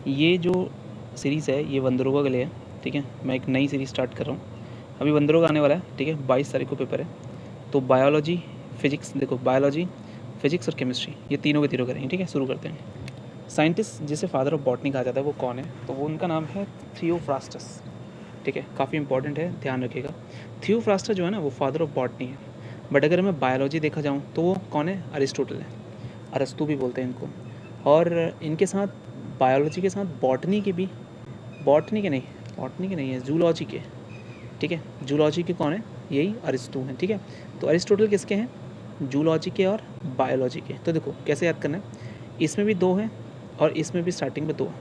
ये जो सीरीज़ है ये बंदरों के लिए है, ठीक है। मैं एक नई सीरीज़ स्टार्ट कर रहा हूँ, अभी बंदरों का आने वाला है, ठीक है। 22 तारीख को पेपर है। तो बायोलॉजी, फिजिक्स, देखो बायोलॉजी, फिजिक्स और केमिस्ट्री ये तीनों के तीनों करेंगे, ठीक है। शुरू करते हैं। साइंटिस्ट जिसे फादर ऑफ बॉटनी कहा जाता है वो कौन है? तो वो उनका नाम है थियोफ्रास्टस, ठीक है। काफ़ी इंपॉर्टेंट है, ध्यान रखिएगा। थियोफ्रास्टस जो है ना वो फादर ऑफ बॉटनी है। बट अगर मैं बायोलॉजी देखा जाऊँ तो वो कौन है? अरिस्टोटल है, अरस्तु भी बोलते हैं इनको। और इनके साथ बायोलॉजी के साथ बॉटनी के भी, बॉटनी के नहीं है, जूलॉजी के, ठीक है। जूलॉजी के कौन है? यही अरिस्तु हैं, ठीक है। तो अरिस्टोटल किसके हैं? जूलॉजी के और बायोलॉजी के। तो देखो कैसे याद करना है, इसमें भी दो हैं और इसमें भी स्टार्टिंग में दो हैं,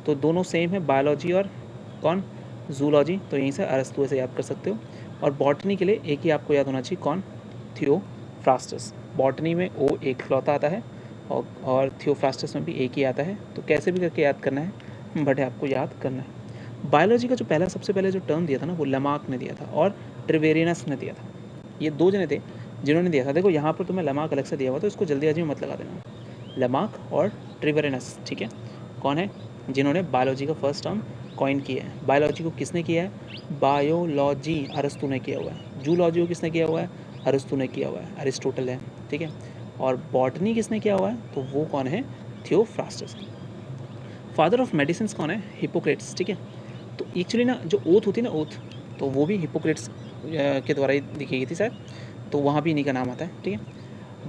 तो दोनों सेम है, बायोलॉजी और कौन? जूलॉजी। तो यहीं से अरस्तु से याद कर सकते हो। और बॉटनी के लिए एक ही आपको याद होना चाहिए, कौन? थियोफ्रास्टस। बॉटनी में ओ एक लौता आता है और थियोफ्रास्टस में भी एक ही आता है। तो कैसे भी करके याद करना है, बट आपको याद करना है। बायोलॉजी का जो पहला, सबसे पहले जो टर्म दिया था ना वो लमार्क ने दिया था और ट्रिवेरियनस ने दिया था। ये दो जने थे जिन्होंने दिया था। देखो यहाँ पर तुम्हें लमार्क अलग से दिया हुआ, तो इसको जल्दीबाजी में मत लगा देना। लमार्क और ट्रिवेरियनस, ठीक है। कौन है? जिन्होंने बायोलॉजी का फर्स्ट टर्म कॉइन किया है। बायोलॉजी को किसने किया है? बायोलॉजी अरस्तु ने किया हुआ है। जूलॉजी को किसने किया हुआ है? अरस्तु ने किया हुआ है, अरिस्टोटल है, ठीक है। और बॉटनी किसने किया हुआ है? तो वो कौन है? थियोफ्रास्टस। फादर ऑफ मेडिसिन कौन है? हिपोक्रेट्स, ठीक है। तो एक्चुअली ना जो ओथ होती है ना, ओथ, तो वो भी हिपोक्रेट्स के द्वारा ही लिखी गई थी शायद, तो वहाँ भी इन्हीं का नाम आता है, ठीक है।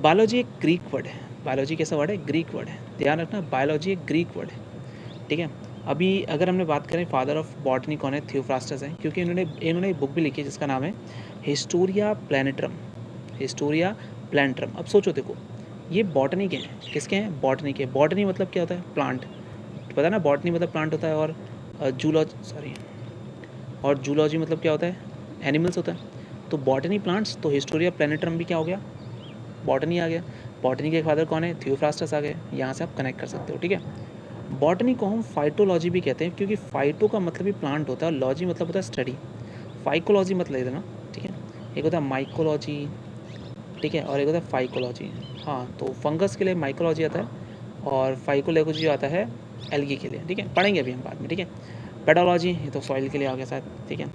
बायोलॉजी एक ग्रीक वर्ड है। बायोलॉजी कैसा वर्ड है? ग्रीक वर्ड है, ध्यान रखना। बायोलॉजी एक ग्रीक वर्ड है, ठीक है। अभी अगर हमने बात करें फादर ऑफ बॉटनी कौन है? थियोफ्रास्टस है, क्योंकि इन्होंने एक बुक भी लिखी है जिसका नाम है हिस्टोरिया प्लैनेटरम। हिस्टोरिया प्लैनेटरम। अब सोचो, देखो ये बॉटनी के हैं, किसके हैं? बॉटनी के। बॉटनी मतलब क्या होता है? प्लांट, पता ना, बॉटनी मतलब प्लांट होता है। और जूलॉजी मतलब क्या होता है? एनिमल्स होता है। तो बॉटनी प्लांट्स, तो हिस्टोरिया प्लैनेटरम भी क्या हो गया? बॉटनी आ गया। बॉटनी के फादर कौन है? थियोफ्रास्टस आ गए। यहाँ से आप कनेक्ट कर सकते हो, ठीक है। बॉटनी को हम फाइटोलॉजी भी कहते हैं, क्योंकि फाइटो का मतलब ही प्लांट होता है और लॉजी मतलब होता है स्टडी। फाइकोलॉजी मत ले देना, ठीक है। एक होता है माइकोलॉजी, ठीक है, और एक होता है फाइकोलॉजी। हाँ, तो फंगस के लिए माइकोलॉजी आता है और फाइकोलॉजी आता है एल्गी के लिए, ठीक है। पढ़ेंगे अभी हम बाद में, ठीक है। पेडोलॉजी ये तो सॉइल के लिए आ गया शायद, ठीक है।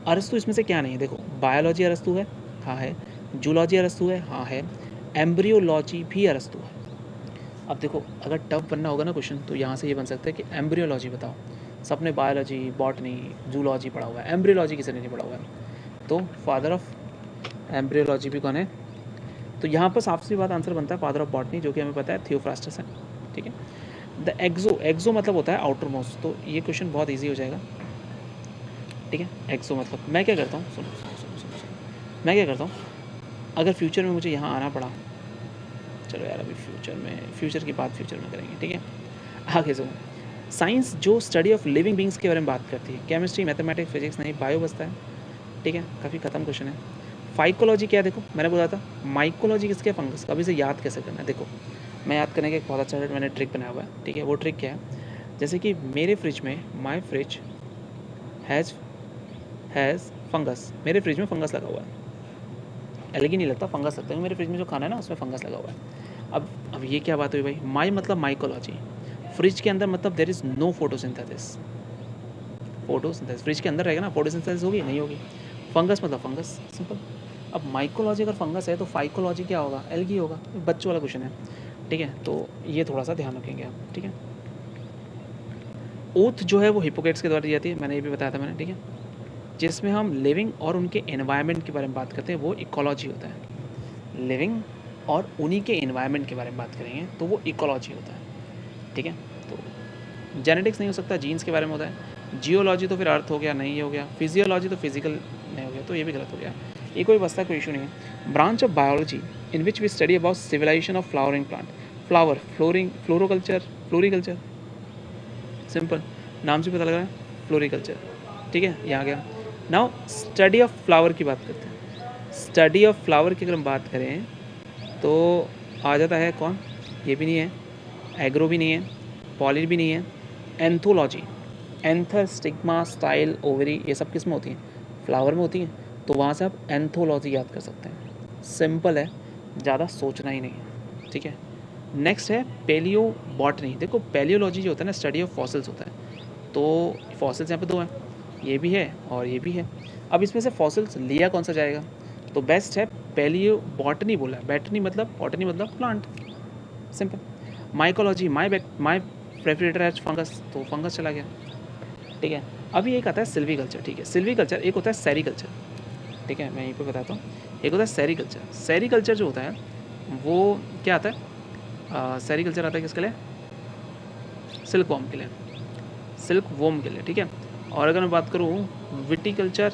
अरस्तु इसमें से क्या नहीं है? देखो बायोलॉजी अरस्तु है, हाँ है। जूलॉजी अरस्तु है, हाँ है। एम्ब्रियोलॉजी भी अरस्तु है। अब देखो अगर टफ बनना होगा ना क्वेश्चन, तो यहाँ से ये बन सकता है कि एम्ब्रियोलॉजी बताओ। सबने बायोलॉजी, बॉटनी, जूलॉजी पढ़ा हुआ है, एम्ब्रियोलॉजी किसी ने नहीं पढ़ा हुआ है। तो फादर ऑफ एम्ब्रियोलॉजी भी कौन है? तो यहाँ पर साफ सी बात आंसर बनता है फादर ऑफ बॉटनी, जो कि हमें पता है थियोफ्रास्टस है, ठीक है। द एक्सो मतलब होता है आउटर मोस्ट, तो ये क्वेश्चन बहुत ईजी हो जाएगा, ठीक है। एक्सो मतलब, मैं क्या करता हूँ, सुनो, मैं क्या करता हूँ, अगर फ्यूचर में मुझे यहाँ आना पड़ा, चलो यार अभी फ्यूचर की बात फ्यूचर में करेंगे, ठीक है। आगे सुनो, साइंस जो स्टडी ऑफ लिविंग बींग्स के बारे में बात करती है, केमिस्ट्री, मैथमेटिक्स, फिजिक्स नहीं, बायो बचता है, ठीक है। काफ़ी ख़त्म क्वेश्चन है। फाइकोलॉजी क्या है? देखो मैंने बोला था माइकोलॉजी किसके? फंगस का। अभी से याद कैसे करना है? देखो मैं याद करने का एक बहुत अच्छा मैंने ट्रिक बनाया हुआ है, ठीक है। वो ट्रिक क्या है? जैसे कि मेरे फ्रिज में, माई फ्रिज हैज़ फंगस, मेरे फ्रिज में फंगस लगा हुआ है। एलगी नहीं लगता, फंगस लगता है। मेरे फ्रिज में जो खाना है ना उसमें फंगस लगा हुआ है। अब ये क्या बात हुई भाई? माई मतलब माइकोलॉजी, फ्रिज के अंदर मतलब there is no photosynthesis. Photosynthesis fridge के अंदर रहेगा ना, फोटोसिंथेसिस होगी? नहीं होगी। फंगस मतलब फंगस, सिंपल। अब माइकोलॉजी अगर फंगस है तो फाइकोलॉजी क्या होगा? एल्गी होगा। बच्चों वाला क्वेश्चन है, ठीक है। तो ये थोड़ा सा ध्यान रखेंगे आप, ठीक है। ओथ जो है वो हिपोक्रेट्स के द्वारा दी जाती है, मैंने ये भी बताया था मैंने, ठीक है। जिसमें हम लिविंग और उनके एनवायरनमेंट के बारे में बात करते हैं, वो इकोलॉजी होता है। लिविंग और उन्हीं के एनवायरनमेंट के बारे में बात करेंगे तो वो इकोलॉजी होता है, ठीक है। तो जेनेटिक्स नहीं हो सकता, जीन्स के बारे में होता है। जियोलॉजी तो फिर अर्थ हो गया, नहीं ये हो गया। फिजियोलॉजी तो फिजिकल नहीं हो गया, तो ये भी गलत हो गया। ये कोई बस्ता, कोई इशू नहीं है। Branch of biology in which we study about civilisation of flowering plant. Flower, floriculture, floriculture, simple, नाम से पता लग रहा है, फ्लोरिकल्चर, ठीक है। यहाँ गया। नाउ स्टडी ऑफ फ्लावर की बात करते हैं। स्टडी ऑफ फ्लावर की अगर हम बात करें तो आ जाता है कौन? ये भी नहीं है, एग्रो भी नहीं है, पॉली भी नहीं है, anthology. Anther, stigma, style, ovary, ये सब किस में होती हैं? फ्लावर में होती हैं। तो वहाँ से आप एंथोलॉजी याद कर सकते हैं। सिंपल है, ज़्यादा सोचना ही नहीं है, ठीक है। नेक्स्ट है पेलियो बॉटनी। देखो पेलियोलॉजी जो होता है ना, स्टडी ऑफ फॉसिल्स होता है। तो फॉसिल्स यहाँ पे दो हैं, ये भी है और ये भी है। अब इसमें से फॉसिल्स लिया कौन सा जाएगा? तो बेस्ट है पेलियो बॉटनी बोला है। बॉटनी मतलब प्लांट, सिंपल। माइकोलॉजी, माई प्रेफरेटर एज फंगस, तो फंगस चला गया, ठीक है। अभी एक आता है सिल्वीकल्चर, ठीक है। सिल्वीकल्चर, एक होता है सेरीकल्चर, ठीक है, मैं यहीं पे बताता हूँ। एक होता है सेरीकल्चर। सेरीकल्चर जो होता है वो क्या आता है? सेरीकल्चर आता है किसके लिए? सिल्क वॉर्म के लिए, सिल्क वॉर्म के लिए, ठीक है। और अगर मैं बात करूँ विटीकल्चर,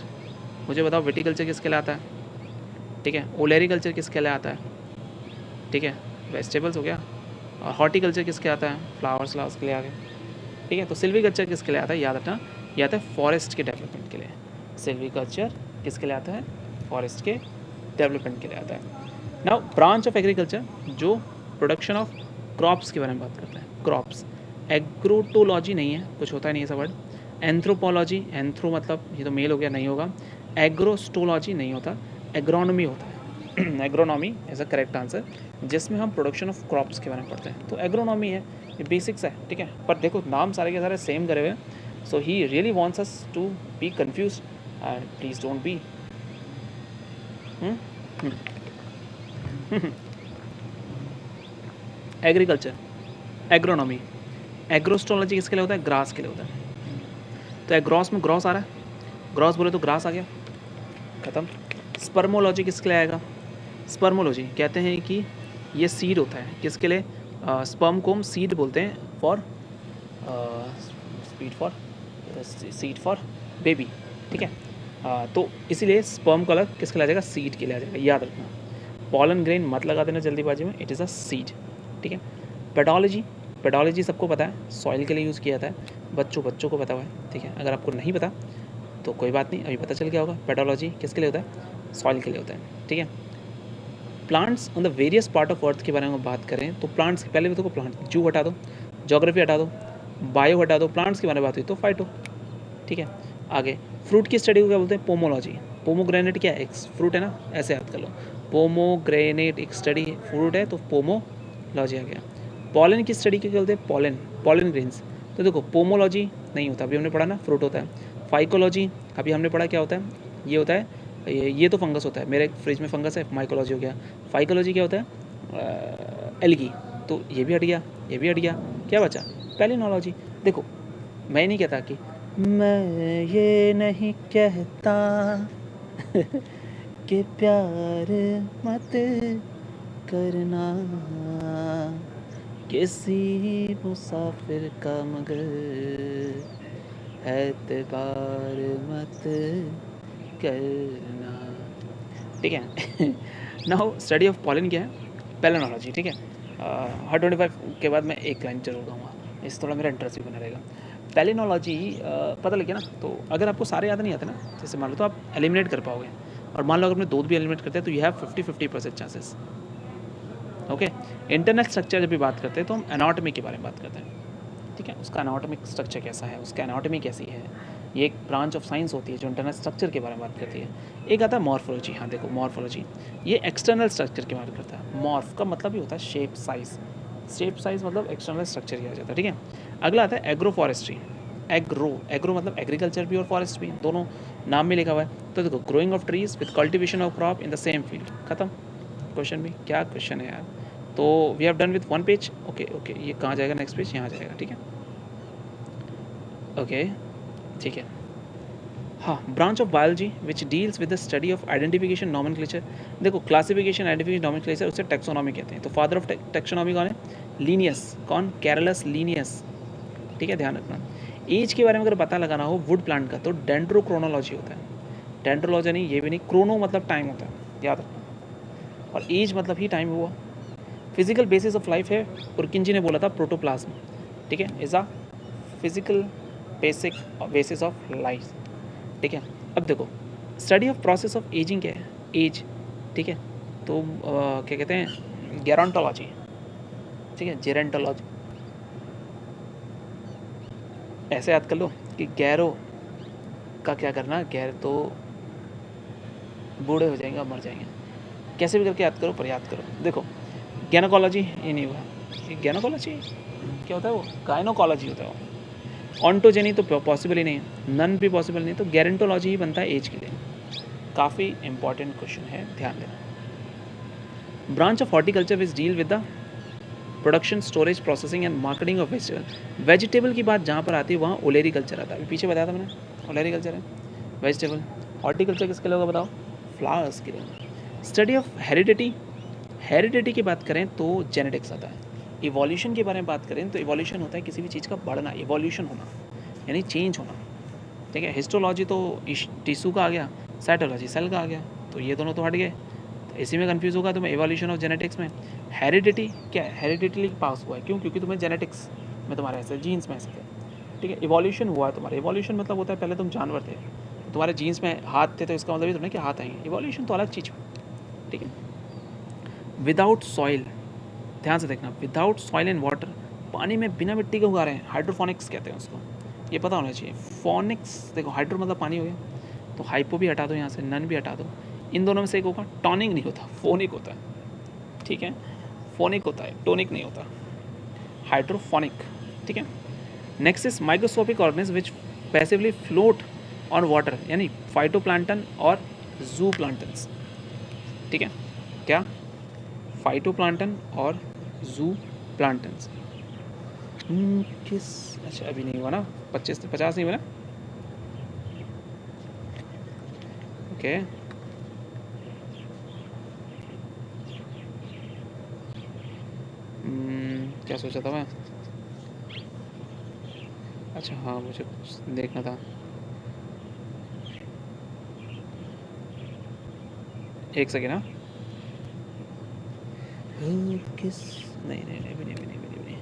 मुझे बताओ विटीकल्चर किसके लिए आता है? ठीक है। ओलेरिकल्चर किसके लिए आता है? ठीक है, वेजिटेबल्स हो गया। और हॉर्टिकल्चर किसके आता है? फ्लावर्स के लिए आ गए, ठीक है। तो सिल्वीकल्चर किसके लिए आता है? याद रखना, ये आता है फॉरेस्ट के डेवलपमेंट के लिए। सिल्वीकल्चर किसके लिए आता है? फॉरेस्ट के डेवलपमेंट के लिए आता है। नाउ ब्रांच ऑफ एग्रीकल्चर जो प्रोडक्शन ऑफ क्रॉप्स के बारे में बात करता है, क्रॉप्स। एग्रोटोलॉजी नहीं है, कुछ होता है नहीं ऐसा वर्ड। एंथ्रोपोलॉजी, एंथ्रो मतलब ये तो मेल हो गया, नहीं होगा। एग्रोस्टोलॉजी नहीं होता, एग्रोनॉमी होता है। Agronomy is a correct answer, जिसमें हम प्रोडक्शन ऑफ क्रॉप्स के बारे में पढ़ते हैं। तो एग्रोनॉमी है, ये बेसिक्स है, ठीक है। पर देखो नाम सारे के सारे सेम करे हुए हैं। So he really wants us to be confuse and please don't be. Agriculture, agronomy. Agrostology किसके लिए होता है? ग्रास के लिए होता है। तो एग्रॉस में ग्रॉस आ रहा है, ग्रॉस बोले तो ग्रास आ गया, खत्म। स्पर्मोलॉजी किसके लिए आएगा? स्पर्मोलॉजी कहते हैं कि ये सीड होता है, किसके लिए? स्पर्म को हम सीड बोलते हैं, फॉर सीड फॉर बेबी, ठीक है। तो इसीलिए स्पर्म को अलग किसके लिए आ जाएगा? सीड के लिए आ जाएगा, याद रखना। पॉलन ग्रेन मत लगा देना जल्दीबाजी में, इट इज़ अ सीड, ठीक है। पेडोलॉजी, पेडोलॉजी सबको पता है, सॉइल के लिए यूज़ किया जाता है। बच्चों को पता हुआ है, ठीक है। अगर आपको नहीं पता तो कोई बात नहीं, अभी पता चल गया होगा। पेडोलॉजी किसके लिए होता है? सॉइल के लिए होता है, ठीक है। Plants on the various part of earth के बारे में बात करें तो प्लांट्स के पहले भी देखो, प्लांट जू हटा दो, जोग्राफी हटा दो, बायो हटा दो, प्लांट्स के बारे में बात हुई तो फाइटो, ठीक है। आगे फ्रूट की स्टडी को क्या बोलते हैं? पोमोलॉजी। पोमोग्रेनेट क्या है? एक फ्रूट है ना, ऐसे याद कर लो। पोमोग्रेनेट एक स्टडी फ्रूट है, तो पोमोलॉजी आ गया। पॉलन की स्टडी क्या बोलते हैं? Pollen, pollen grains. तो देखो पोमोलॉजी नहीं होता, अभी हमने पढ़ा ना, फ्रूट होता है। फाइकोलॉजी अभी हमने पढ़ा, क्या होता है? ये होता है, ये तो फंगस होता है, मेरे फ्रिज में फंगस है, माइकोलॉजी हो गया। फाइकोलॉजी क्या होता है? एल्गी, तो ये भी हट गया, ये भी हट गया, क्या बचा? पैलिनोलॉजी। देखो मैं नहीं कहता कि मैं ये नहीं कहता कि प्यार मत करना किसी मुसाफिर का, मगर एतबार मत करना, ठीक है। नाउ स्टडी ऑफ पॉलन क्या है? पैलिनोलॉजी, ठीक है। हर 25 के बाद मैं एक लाइन जरूर दूंगा, इससे थोड़ा मेरा इंटरेस्ट भी बना रहेगा। पैलिनोलॉजी पता लगे ना, तो अगर आपको सारे याद नहीं आते ना, जैसे मान लो तो आप एलिमिनेट कर पाओगे। और मान लो अगर मैं 2 भी एलिमिनेट करते हैं तो you have 50-50% chances, okay. Internal structure जब भी बात करते हैं तो हम एनाटॉमी के बारे में बात करते हैं, ठीक है। उसका एनाटॉमिक स्ट्रक्चर कैसा है, उसका एनाटॉमी कैसी है, ये एक ब्रांच ऑफ साइंस होती है जो इंटरनल स्ट्रक्चर के बारे में बात करती है। एक आता है मॉर्फोलॉजी। हाँ देखो मॉर्फोलॉजी, ये एक्सटर्नल स्ट्रक्चर की बात करता है। मॉर्फ का मतलब ही होता है शेप साइज, शेप साइज मतलब एक्सटर्नल स्ट्रक्चर किया जाता है, ठीक है। अगला आता है एग्रो फॉरेस्ट्री। एग्रो मतलब एग्रीकल्चर भी और फॉरेस्ट भी, दोनों नाम में लिखा हुआ है। तो देखो growing of trees with cultivation of crop in the same field, खत्म। क्वेश्चन भी क्या क्वेश्चन है यार। तो we have done with 1 page, okay okay. ये कहाँ जाएगा? नेक्स्ट पेज यहाँ जाएगा, ठीक है, ओके, ठीक है। हाँ, branch of biology which deals with the study of identification, nomenclature. देखो क्लासिफिकेशन, आइडेंटिफिकेशन, नॉमेनक्लेचर, उसे टेक्सोनॉमी कहते हैं। तो फादर ऑफ टेक्सोनॉमी कौन है? लीनियस। कौन? कैरलस लीनियस, ठीक है, ध्यान रखना। एज के बारे में अगर पता लगाना हो वुड प्लांट का तो डेंड्रोक्रोनोलॉजी होता है। डेंड्रोलॉजी नहीं, ये भी नहीं, क्रोनो मतलब टाइम होता है, याद रखना। और एज मतलब ही टाइम हुआ। फिजिकल बेसिस ऑफ लाइफ है, पुरकिंजी ने बोला था प्रोटोप्लाज्म, ठीक है, is a physical basic basis of life, ठीक है। अब देखो study of process of ageing क्या है? एज, ठीक है। तो क्या कहते हैं? गेरोंटोलॉजी, ठीक है, जेरेंटोलॉजी। ऐसे याद कर लो कि गैरो का क्या करना, गैर तो बूढ़े हो जाएंगे और मर जाएंगे, कैसे भी करके याद करो, पर याद करो। देखो गैनोकोलॉजी ये नहीं हुआ, ये गैनोकोलॉजी क्या होता है, वो गायनोकोलॉजी होता है वो। ऑन्टोजेनी तो पॉसिबल ही नहीं है, नन भी पॉसिबल नहीं, तो गैरेंटोलॉजी ही बनता है एज के लिए। काफ़ी इंपॉर्टेंट क्वेश्चन है, ध्यान देना। Branch of horticulture which deal with the production, storage, processing and marketing of vegetable. Vegetable की बात जहाँ पर आती है वहाँ ओलेरी कल्चर आता है। अभी पीछे बताया था मैंने, ओलेरी कल्चर है वेजिटेबल। हॉर्टिकल्चर किसके लिए होगा बताओ, फ्लावर्स के लिए। स्टडी ऑफ हेरिडिटी, हेरिडिटी की बात करें तो जेनेटिक्स आता है। इवोल्यूशन के बारे में बात करें तो इवोल्यूशन होता है किसी भी चीज़ का बढ़ना, इवोल्यूशन होना यानी चेंज होना, ठीक है। हिस्टोलॉजी तो टिश्यू का आ गया, साइटोलॉजी सेल का आ गया, तो ये दोनों तो हट गए, तो इसी में कंफ्यूज होगा तुम्हें। इवोल्यूशन ऑफ जेनेटिक्स में हेरिडिटी क्या है, हेरिडिटली पास हुआ है, क्यों, क्योंकि तुम्हें जेनेटिक्स में तुम्हारे ऐसे जीन्स में ऐसे थे, ठीक है। इवोल्यूशन हुआ है तुम्हारा, इवोल्यूशन मतलब होता है पहले तुम जानवर थे, तो तुम्हारे जीन्स में हाथ थे, तो इसका मतलब ये थोड़ा कि हाथ आएंगे, इवोल्यूशन तो अलग चीज़, ठीक है। विदाउट सॉइल, ध्यान से देखना, विदाउट सॉइल एंड वाटर, पानी में बिना मिट्टी के उगा रहे हैं, हाइड्रोफोनिक्स कहते हैं उसको, ये पता होना चाहिए। फोनिक्स देखो, हाइड्रो मतलब पानी हो गया, तो हाइपो भी हटा दो यहाँ से, नन भी हटा दो, इन दोनों में से एक होगा, टॉनिक नहीं होता, फोनिक होता है, ठीक है। फोनिक होता है, टोनिक नहीं होता, हाइड्रोफोनिक, ठीक है। Next is microscopic organism which passively float on water, यानी फाइटोप्लांटन और जू प्लांटन्स, ठीक है। क्या, फाइटोप्लांटन और जू प्लांटन्स। किस, अच्छा अभी नहीं हुआ ना, 25 से 50 नहीं हुआ ना, ओके। क्या सोचा था मैं, अच्छा हाँ मुझे कुछ देखना था, एक सेकेंड ना, किस, नहीं नहीं नहीं नहीं नहीं नहीं नहीं।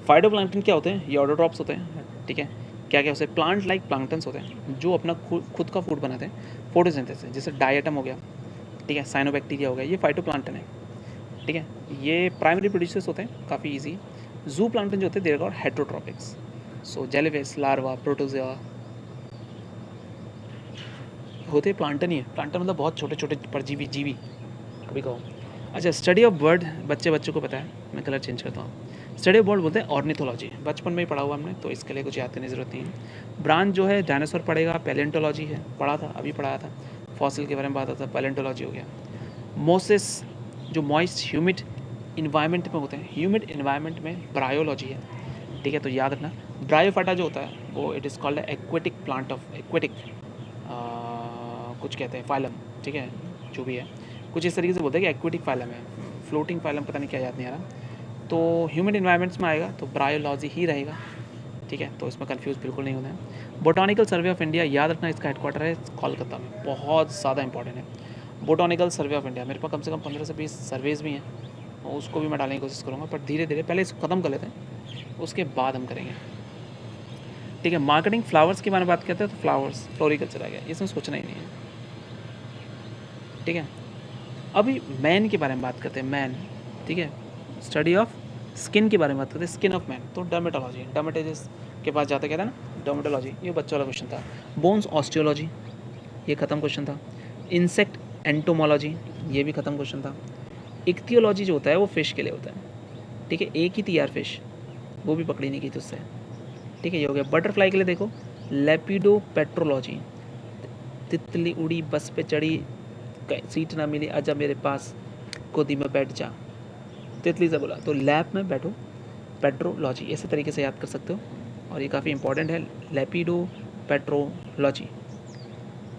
फाइटोप्लैंक्टन क्या होते हैं, ये ऑटोट्रॉप्स होते हैं, ठीक है। क्या क्या होते हैं, प्लांट लाइक प्लांक्टन्स होते हैं जो अपना खुद का फूड बनाते हैं, फोटोसिंथेसिस, जैसे डायटम हो गया, ठीक है, साइनोबैक्टीरिया हो गया, ये फाइटोप्लांक्टन है, ठीक है। ये प्राइमरी प्रोड्यूसर्स होते हैं, काफ़ी ईजी। जू प्लांक्टन जो होते हैं देर गॉट हेट्रोट्रॉपिक्स, सो जेलीफिश, लार्वा, प्रोटोजोआ होते प्लांटन ही है। प्लांटन मतलब बहुत छोटे छोटे परजीवी जीवी, कभी कहो। अच्छा, स्टडी ऑफ बर्ड, बच्चों को पता है, मैं कलर चेंज करता हूँ। स्टडी ऑफ बर्ड बोलते हैं ऑर्निथोलॉजी, बचपन में ही पढ़ा हुआ हमने, तो इसके लिए कुछ याद करने की ज़रूरत नहीं है। ब्रांच जो है डायनासोर पढ़ेगा, पैलेंटोलॉजी है, पढ़ा था अभी पढ़ाया था, फॉसिल के बारे में बात आता था, पैलेंटोलॉजी हो गया। मोसेस जो मॉइस्ट ह्यूमिड इन्वायरमेंट में होते हैं, ह्यूमिड इन्वायरमेंट में ब्रायोलॉजी है, ठीक है, तो याद रखना। ब्रायोफाटा जो होता है वो it is called aquatic plant of aquatic कुछ कहते हैं फाइलम, ठीक है, जो भी है कुछ इस तरीके से बोलते हैं कि एक्वेटिक फाइलम है, फ्लोटिंग फाइलम पता नहीं क्या याद नहीं आ रहा, तो ह्यूमन इन्वायरमेंट्स में आएगा तो ब्रायोलॉजी ही रहेगा, ठीक है, तो इसमें कंफ्यूज बिल्कुल नहीं होना है। बोटानिकल सर्वे ऑफ इंडिया, याद रखना इसका हेडक्वार्टर है कोलकाता में, बहुत ज़्यादा इंपॉर्टेंट है बोटानिकल सर्वे ऑफ इंडिया। मेरे पास कम से कम 15 से 20 सर्वेज़ भी हैं, और उसको भी मैं डालने की कोशिश करूँगा, पर धीरे धीरे पहले इसको ख़त्म कर लेते हैं, उसके बाद हम करेंगे, ठीक है। मार्केटिंग, फ्लावर्स के बारे में बात करते हैं तो फ्लावर्स, फ्लोरिकल्चर आ गया, इसमें सोचना ही नहीं है, ठीक है। अभी मैन के बारे में बात करते हैं, मैन, ठीक है। स्टडी ऑफ स्किन के बारे में बात करते हैं, स्किन ऑफ मैन, तो डर्मेटोलॉजी, डर्मेटोलॉजिस्ट के पास जाते कहता है ना, डर्मेटोलॉजी, ये बच्चों वाला क्वेश्चन था। बोन्स ऑस्टियोलॉजी, ये ख़त्म क्वेश्चन था। इंसेक्ट एंटोमोलॉजी, ये भी ख़त्म क्वेश्चन था। इक्थियोलॉजी जो होता है वो फिश के लिए होता है, ठीक है, एक ही थी यार फिश, वो भी पकड़ी नहीं की थी उससे, ठीक है, ये हो गया। बटरफ्लाई के लिए देखो, लेपिडोपेट्रोलॉजी, तितली उड़ी बस पे चढ़ी, सीट ना मिली, आजा मेरे पास गोदी में बैठ जा, तितली से बोला, तो लैब में बैठो, पेट्रोलॉजी, इसी तरीके से याद कर सकते हो, और ये काफ़ी इंपॉर्टेंट है, lepido petrology.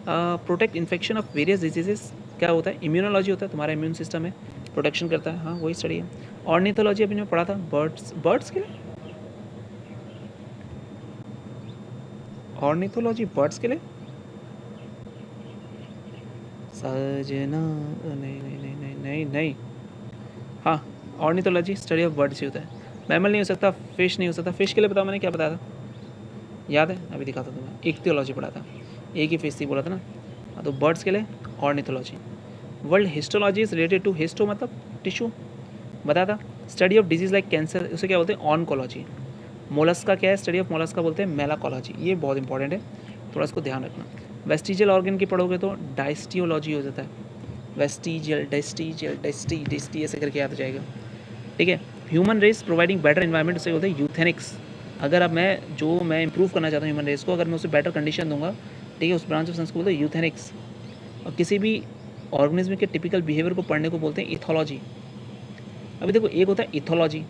Protect infection of various diseases, क्या होता है, इम्यूनोलॉजी होता है, तुम्हारा इम्यून सिस्टम है, प्रोटेक्शन करता है, हाँ वही स्टडी है। ऑर्निथोलॉजी अभी मैं पढ़ा था, बर्ड्स, बर्ड्स के लिए, ऑर्निथोलॉजी बर्ड्स के लिए, सजना, नहीं नहीं नहीं नहीं नहीं नहीं, हाँ ऑर्निथोलॉजी स्टडी ऑफ बर्ड्स ही होता है, मैमल नहीं हो सकता, फिश नहीं हो सकता। फिश के लिए बताओ मैंने क्या बताया था, याद है, अभी दिखाता तुम्हें, इक्थियोलॉजी पढ़ा था, एक ही फिश थी बोला था ना, हाँ, तो बर्ड्स के लिए ornithology. World histology is related to, histo मतलब टिश्यू, बताया था। Study of disease like cancer, उसे क्या बोलते हैं, ऑनकोलॉजी। मोलस्का क्या है, स्टडी ऑफ मोलस्का बोलते हैं मेलाकोलॉजी, ये बहुत इंपॉर्टेंट है, थोड़ा इसको ध्यान रखना। वेस्टिजियल ऑर्गन की पढ़ोगे तो डायस्टियोलॉजी हो जाता है, वेस्टिजियल, डेस्टिजियल, डेस्टी, डेस्टी ऐसे करके याद हो जाएगा, ठीक है। Human race providing better environment, उसे बोलते हैं यूथेनिक्स। अगर अब मैं इंप्रूव करना चाहता हूँ ह्यूमन रेस को, अगर मैं उसे बेटर कंडीशन दूंगा, ठीक है, उस ब्रांच ऑफ साइंस को बोलते हैं यूथेनिक्स। और किसी भी ऑर्गेनिज्म के टिपिकल बिहेवियर को पढ़ने को बोलते हैं इथोलॉजी। अभी देखो, एक होता है इथोलॉजी,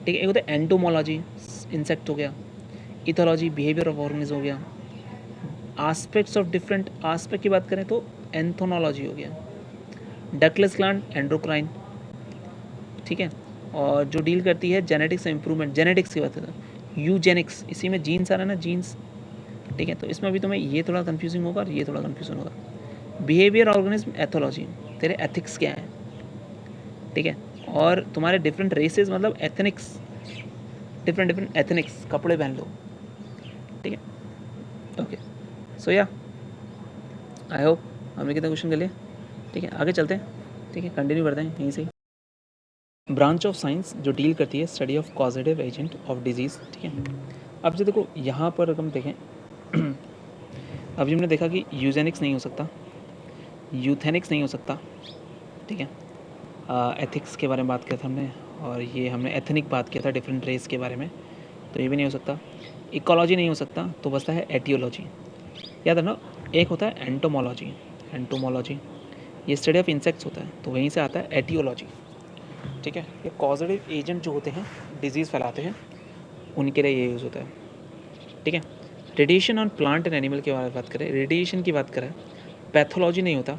ठीक है, एक होता है एंटोमोलॉजी, इंसेक्ट हो गया, इथोलॉजी बिहेवियर ऑफ ऑर्गेनिज्म हो गया, आस्पेक्ट्स ऑफ डिफरेंट आस्पेक्ट की बात करें तो एंथोनोलॉजी हो गया, डकलेस ग्लैंड एंड्रोक्राइन, ठीक है, और जो डील करती है जेनेटिक्स इंप्रूवमेंट, जेनेटिक्स की बात करता है यूजेनिक्स, इसी में जीन्स आ रहा है ना, जीन्स, ठीक है, तो इसमें भी तुम्हें ये थोड़ा कन्फ्यूजिंग होगा और ये थोड़ा कन्फ्यूजन होगा। बिहेवियर ऑर्गेनिज्म एथोलॉजी, तेरे एथिक्स क्या है, ठीक है, और तुम्हारे डिफरेंट रेसेस मतलब एथनिक्स, डिफरेंट एथनिक्स, कपड़े पहन लो, ठीक है। ओके, सो या आई होप हमने कितना क्वेश्चन कर लिया, ठीक है, आगे चलते हैं, ठीक है, कंटिन्यू करते हैं यहीं से। ब्रांच ऑफ साइंस जो डील करती है study of causative agent of disease, ठीक है। अब जो देखो यहाँ पर अगर हम देखें अभी हमने देखा कि यूजेनिक्स नहीं हो सकता, यूथेनिक्स नहीं हो सकता, ठीक है, एथिक्स के बारे में बात किया था हमने, और ये हमने एथनिक बात किया था डिफरेंट रेस के बारे में, तो ये भी नहीं हो सकता। इकोलॉजी नहीं हो सकता, तो बचता है एटियोलॉजी। याद है ना, एक होता है एंटोमोलॉजी, एंटोमोलॉजी ये स्टडी ऑफ इंसेक्ट्स होता है, तो वहीं से आता है एटियोलॉजी, ठीक है। ये कॉजेटिव एजेंट जो होते हैं डिजीज़ फैलाते हैं, उनके लिए ये यूज़ होता है, ठीक है। Radiation on plant and animal की बात करें, रेडिएशन की बात करें, पैथोलॉजी नहीं होता,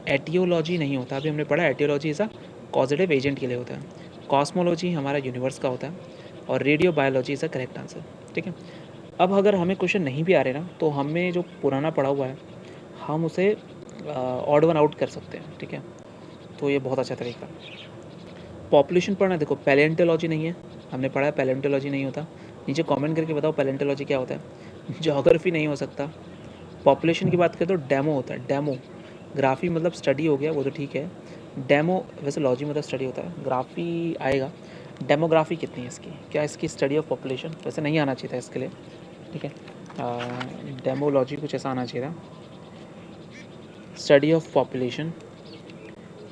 एटियोलॉजी नहीं होता, अभी हमने पढ़ा etiology is a causative agent के लिए होता है, कॉस्मोलॉजी हमारा यूनिवर्स का होता है, और radio biology is a correct answer, ठीक है। अब अगर हमें क्वेश्चन नहीं भी आ रहे ना, तो हमें जो पुराना पढ़ा हुआ है हम उसे ऑड वन आउट कर सकते हैं, ठीक है, तो ये बहुत अच्छा तरीका। पॉपुलेशन पढ़ना, देखो पैलेंटोलॉजी नहीं है, हमने पढ़ा है पैलेंटोलॉजी नहीं होता, नीचे कमेंट करके बताओ पैलेंटोलॉजी क्या होता है। ज्योग्राफी नहीं हो सकता। पॉपुलेशन की बात करें तो डेमो होता है, डेमो, ग्राफी मतलब स्टडी हो गया, वो तो ठीक है, डेमो वैसे लॉजी मतलब स्टडी होता है, ग्राफी आएगा। डेमोग्राफी कितनी है इसकी, क्या इसकी स्टडी ऑफ पॉपुलेशन, वैसे नहीं आना चाहिए था इसके लिए, ठीक है, डेमोलॉजी कुछ ऐसा आना चाहिए था, स्टडी ऑफ पॉपुलेशन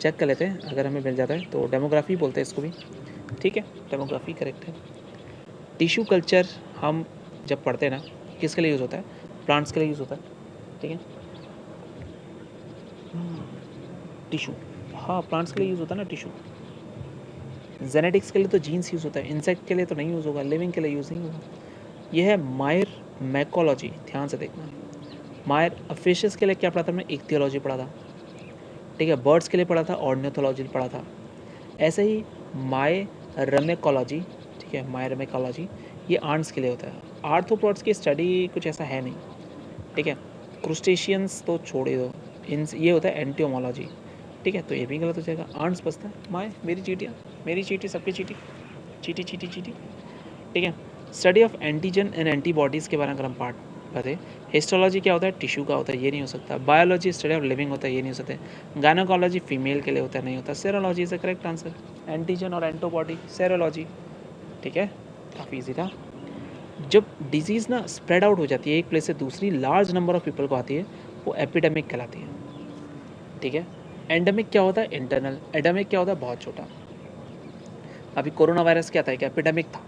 चेक कर लेते हैं, अगर हमें मिल जाता है तो डेमोग्राफी बोलते हैं इसको भी, ठीक है, डेमोग्राफी करेक्ट है। टिश्यू कल्चर हम जब पढ़ते हैं ना, किसके लिए यूज़ होता है, प्लांट्स के लिए यूज़ होता है, ठीक है, टिश्यू, हाँ प्लांट्स के लिए यूज़ होता है ना टिश्यू। जेनेटिक्स के लिए तो जीन्स यूज़ होता है, इंसेक्ट के लिए तो नहीं यूज़ होगा, लिविंग के लिए यूज़ नहीं होगा। यह है मायर मैकोलॉजी, ध्यान से देखना। मायर फिशेस के लिए क्या पढ़ा था हमने, इक्थियोलॉजी पढ़ा था, ठीक है, बर्ड्स के लिए पढ़ा था ऑर्निथोलॉजी पढ़ा था। ऐसे ही मायरमेकोलॉजी, ठीक है, मायरमेकोलॉजी ये आर्ट्स के लिए होता है। आर्थ्रोपोड्स की स्टडी कुछ ऐसा है नहीं, ठीक है, क्रूस्टेशियंस तो छोड़ ही दो, इन ये होता है एंटियोमोलॉजी, ठीक है, तो ये भी गलत हो जाएगा, आर्ट्स बचता है। माय मेरी चीटियाँ, मेरी चीटी सबकी चीटी, चीटी चीटी चीटी, ठीक है। Study of antigen and antibodies के बारे में अगर हम पार्ट बताए, हिस्टोलॉजी क्या होता है, टिश्यू का होता है, ये नहीं हो सकता। बायोलॉजी स्टडी ऑफ लिविंग होता है, ये नहीं हो सकता। गायनोकोलॉजी फीमेल के लिए होता है, नहीं होता। Serology is the correct answer, antigen और एंटीबॉडी सेरोलॉजी, ठीक है, काफ़ी ईजी था। जब डिजीज़ ना स्प्रेड आउट हो जाती है एक प्लेस से दूसरी, लार्ज नंबर ऑफ पीपल को आती है, वो एपिडेमिक कहलाती है, ठीक है। एंडेमिक क्या होता है, इंटरनल। एडेमिक क्या होता है, बहुत छोटा। अभी कोरोना वायरस क्या था, एक एपिडेमिक था,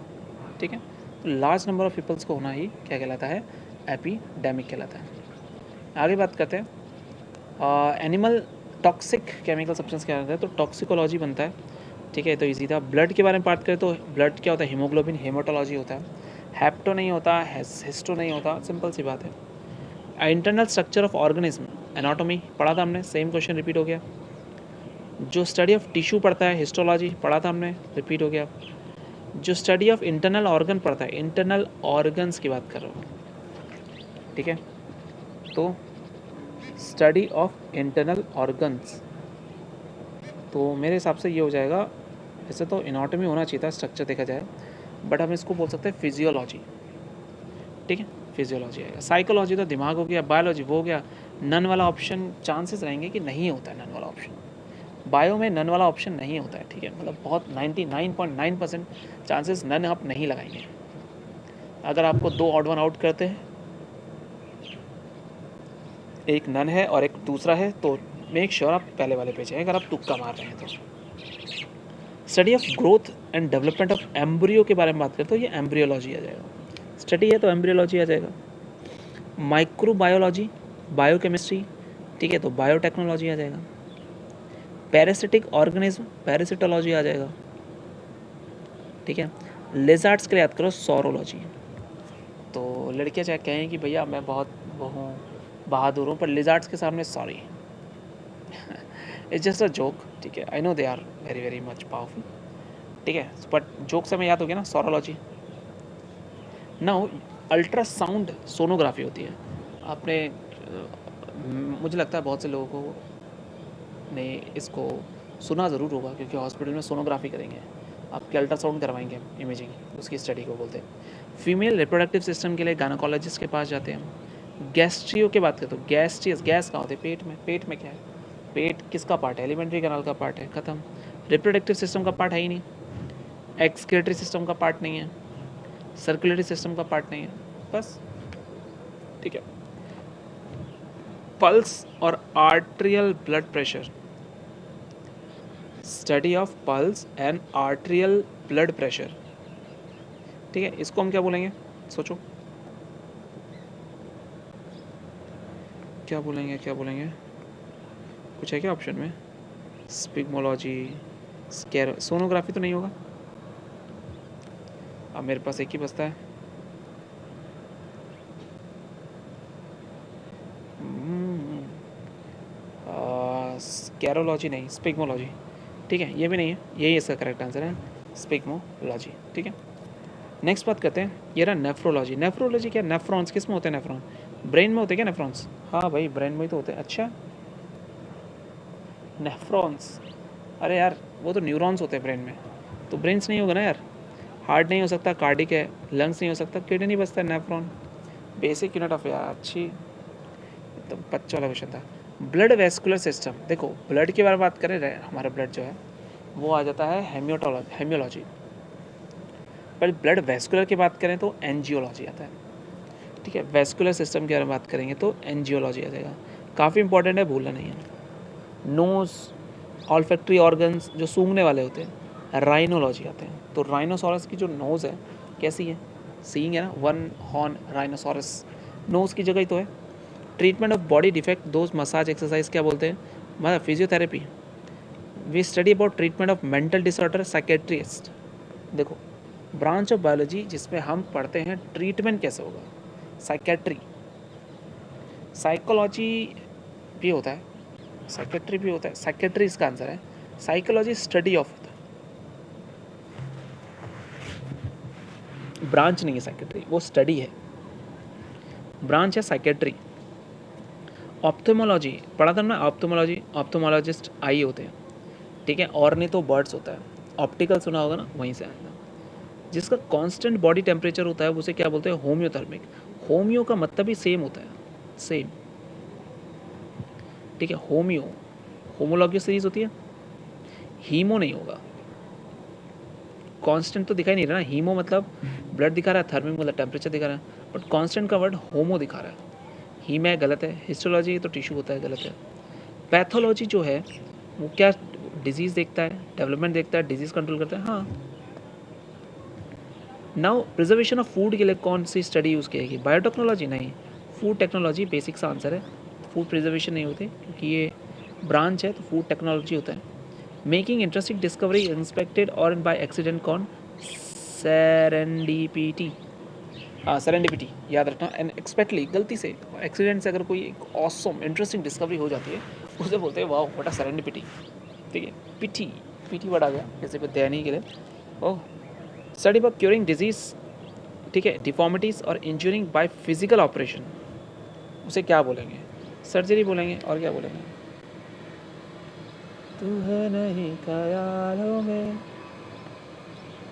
ठीक है, तो लार्ज नंबर ऑफ पीपल्स को होना ही क्या कहलाता है, एपिडेमिक कहलाता है। आगे बात करते हैं एनिमल टॉक्सिक केमिकल सब्सटेंस क्या होता है, तो टॉक्सिकोलॉजी बनता है, ठीक है, तो इजी था। ब्लड के बारे में बात करें तो ब्लड क्या होता है, हीमोग्लोबिन, हेमाटोलॉजी होता है। हैप्टो नहीं होता, हिस्टो नहीं होता, सिंपल सी बात है। Internal structure of organism, anatomy पढ़ा था हमने, सेम क्वेश्चन रिपीट हो गया। जो स्टडी ऑफ टिश्यू पढ़ता है, हिस्टोलॉजी पढ़ा था हमने, रिपीट हो गया। जो स्टडी ऑफ इंटरनल ऑर्गन पढ़ता है, इंटरनल ऑर्गन्स की बात कर रहा हूँ, ठीक है, तो स्टडी ऑफ इंटरनल ऑर्गन्स, तो मेरे हिसाब से ये हो जाएगा, वैसे तो एनाटॉमी होना चाहिए था स्ट्रक्चर देखा जाए, बट हम इसको बोल सकते हैं फिजियोलॉजी, ठीक है, फिजियोलॉजी आएगा। साइकोलॉजी तो दिमाग हो गया, बायोलॉजी वो हो गया। नन वाला ऑप्शन चांसेस रहेंगे कि नहीं होता है, नन वाला ऑप्शन बायो में नन वाला ऑप्शन नहीं होता है, ठीक है, मतलब बहुत 99.9% चांसेस नन आप नहीं लगाएंगे। अगर आपको दो ऑड वन आउट करते हैं, एक नन है और एक दूसरा है, तो मेक श्योर आप पहले वाले पे जाएं, अगर आप तुक्का मार रहे हैं तो। Study of growth and development of embryo के बारे में बात करें तो ये एम्ब्रियोलॉजी आ जाएगा। स्टडी है तो एम्ब्रियोलॉजी आ जाएगा। माइक्रोबायोलॉजी, बायोकेमिस्ट्री, ठीक है, तो बायोटेक्नोलॉजी आ जाएगा। पैरासिटिक ऑर्गेनिज्म, पैरासिटोलॉजी आ जाएगा, ठीक है। लिजार्ड्स के लिए याद करो सौरोलॉजी। तो लड़कियां चाहे कहें कि भैया मैं बहुत वो हूँ, बहादुर हूँ, पर लिजार्ड्स के सामने sorry, it's just a joke, ठीक है। I know they are very very much powerful, ठीक है, बट जोक से हमें याद हो गया ना सौरोलॉजी। नाउ अल्ट्रासाउंड सोनोग्राफी होती है। आपने मुझे लगता है बहुत से लोगों को ने इसको सुना ज़रूर होगा, क्योंकि हॉस्पिटल में सोनोग्राफी करेंगे, आपके अल्ट्रासाउंड करवाएंगे, इमेजिंग, उसकी स्टडी को बोलते हैं। फीमेल रिप्रोडक्टिव सिस्टम के लिए गायनोकोलॉजिस्ट के पास जाते हैं। गैस्ट्रियो की बात करें तो गैस्ट्रियस, गैस कहाँ होते हैं? पेट में। पेट में क्या है? पेट किसका पार्ट है? एलिमेंट्री कैनाल का पार्ट है, ख़त्म। रिप्रोडक्टिव सिस्टम का पार्ट है ही नहीं, एक्सक्रीटरी सिस्टम का पार्ट नहीं है, सर्कुलेटरी सिस्टम का पार्ट नहीं है, बस, ठीक है। पल्स और arterial blood pressure, study of pulse and arterial blood pressure, ठीक है, इसको हम क्या बोलेंगे? सोचो क्या बोलेंगे, क्या बोलेंगे? कुछ है क्या ऑप्शन में? स्पिग्मोलॉजी, सोनोग्राफी तो नहीं होगा, अब मेरे पास एक ही बचता है। स्केरोलॉजी नहीं, स्पिग्मोलॉजी, ठीक है, ये भी नहीं है, यही इसका करेक्ट आंसर है, स्पिग्मोलॉजी, ठीक है। नेक्स्ट बात करते हैं, ये रहा नेफ्रोलॉजी। नेफ्रोलॉजी क्या? नेफ्रॉन्स किस में होते हैं? नेफ्रॉन ब्रेन में होते हैं क्या नेफ्रॉन्स? हाँ भाई, ब्रेन में ही तो होते हैं। अच्छा, नेफ्रॉन्स, अरे यार वो तो न्यूरॉन्स होते हैं ब्रेन में, तो ब्रेन्स नहीं होगा ना यार। हार्ट नहीं हो सकता, कार्डिक है, लंग्स नहीं हो सकता, किडनी नहीं बचता, नेफ्रॉन। बेसिक यूनिट ऑफ यार, अच्छी, तो बच्चा वाला क्वेश्चन था। ब्लड वेस्कुलर सिस्टम, देखो ब्लड के बारे में बात करें, हमारा ब्लड जो है वो आ जाता है हेमियोलॉजी, पर ब्लड वेस्कुलर की बात करें तो एंजियोलॉजी आता है, ठीक है। वेस्कुलर सिस्टम के बारे में बात करेंगे तो एंजियोलॉजी आ जाएगा, काफ़ी इंपॉर्टेंट है, भूलना नहीं है। नोज, ऑल्फैक्टरी ऑर्गन्स जो सूंघने वाले होते हैं, राइनोलॉजी आते हैं। तो राइनोसॉरस की जो नोज़ है कैसी है? सीइंग है ना, वन हॉर्न राइनोसॉरस, नोज़ की जगह ही तो है। Treatment of body defect, those massage exercise क्या बोलते हैं? मतलब physiotherapy. We study about treatment of mental disorder, psychiatrist. देखो ब्रांच ऑफ बायोलॉजी जिसमें हम पढ़ते हैं ट्रीटमेंट कैसे होगा, साइकेट्री। साइकोलॉजी भी होता है, साइकेट्री भी होता है, साइकेट्री इसका आंसर है। साइकोलॉजी स्टडी ऑफ होता है, ब्रांच नहीं है साइकेट्री, वो स्टडी है, ब्रांच है साइकेट्री। ऑप्थेमोलॉजी पढ़ा था ना, ऑप्थेमोलॉजी, ऑप्थेमोलॉजिस्ट आई होते हैं, ठीक है, और नहीं तो बर्ड्स होता है। ऑप्टिकल सुना होगा ना, वहीं से आएगा। जिसका कांस्टेंट बॉडी टेम्परेचर होता है उसे क्या बोलते हैं? होम्योथर्मिक। होम्यो का मतलब ही सेम होता है, सेम, ठीक है। होम्यो, होमोलॉगी सीरीज होती है, हीमो नहीं होगा। कांस्टेंट तो दिखाई नहीं रहा ना, हीमो मतलब ब्लड दिखा रहा है, थर्मिक मतलब टेम्परेचर दिखा रहा है, बट कांस्टेंट का वर्ड होमो दिखा रहा है। हीम है, गलत है। हिस्टोलॉजी तो टिश्यू होता है, गलत है। पैथोलॉजी जो है वो क्या डिजीज़ देखता है, डेवलपमेंट देखता है, डिजीज़ कंट्रोल करता है, हाँ। नाउ प्रिजर्वेशन ऑफ फूड के लिए कौन सी स्टडी यूज़ किएगी? बायोटेक्नोलॉजी नहीं, फूड टेक्नोलॉजी बेसिक सा आंसर है। फूड प्रिजर्वेशन नहीं होते क्योंकि ये ब्रांच है, तो फूड टेक्नोलॉजी होता है। मेकिंग इंटरेस्टिंग डिस्कवरी इंस्पेक्टेड और बाय एक्सीडेंट कौन? सेरेंडिपिटी, सेरेंडिपिटी याद रखना। एंड एक्सपेक्टली, गलती से, एक्सीडेंट से अगर कोई एक ऑसम इंटरेस्टिंग डिस्कवरी हो जाती है उसे बोलते हैं वाओ व्हाट अ सेरेंडिपिटी, ठीक है। पिटी, पीटी वर्ड आ गया किसी को दैनी के लिए। ओह, स्टडी फॉर क्यूरिंग डिजीज़, ठीक है, डिफॉर्मिटीज़ और इंजूरिंग बाय फिजिकल ऑपरेशन, उसे क्या बोलेंगे? सर्जरी बोलेंगे, और क्या बोलेंगे? तू है नहीं ख्यालों में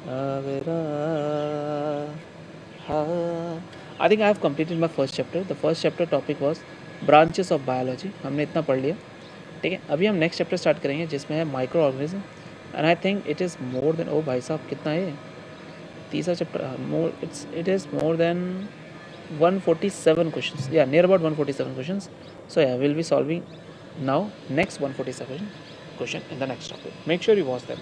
आवेरा। I think I have completed my first chapter. The first chapter topic was branches of biology, हमने इतना पढ़ लिया, ठीक है। अभी हम नेक्स्ट चैप्टर स्टार्ट करेंगे जिसमें है microorganism, and I think it is more than, ओ भाई साहब कितना है तीसरा chapter, more it is more than 147 questions, yeah, near about 147 questions. So yeah, we'll be solving now next 147 question in the next topic. Make sure you watch them.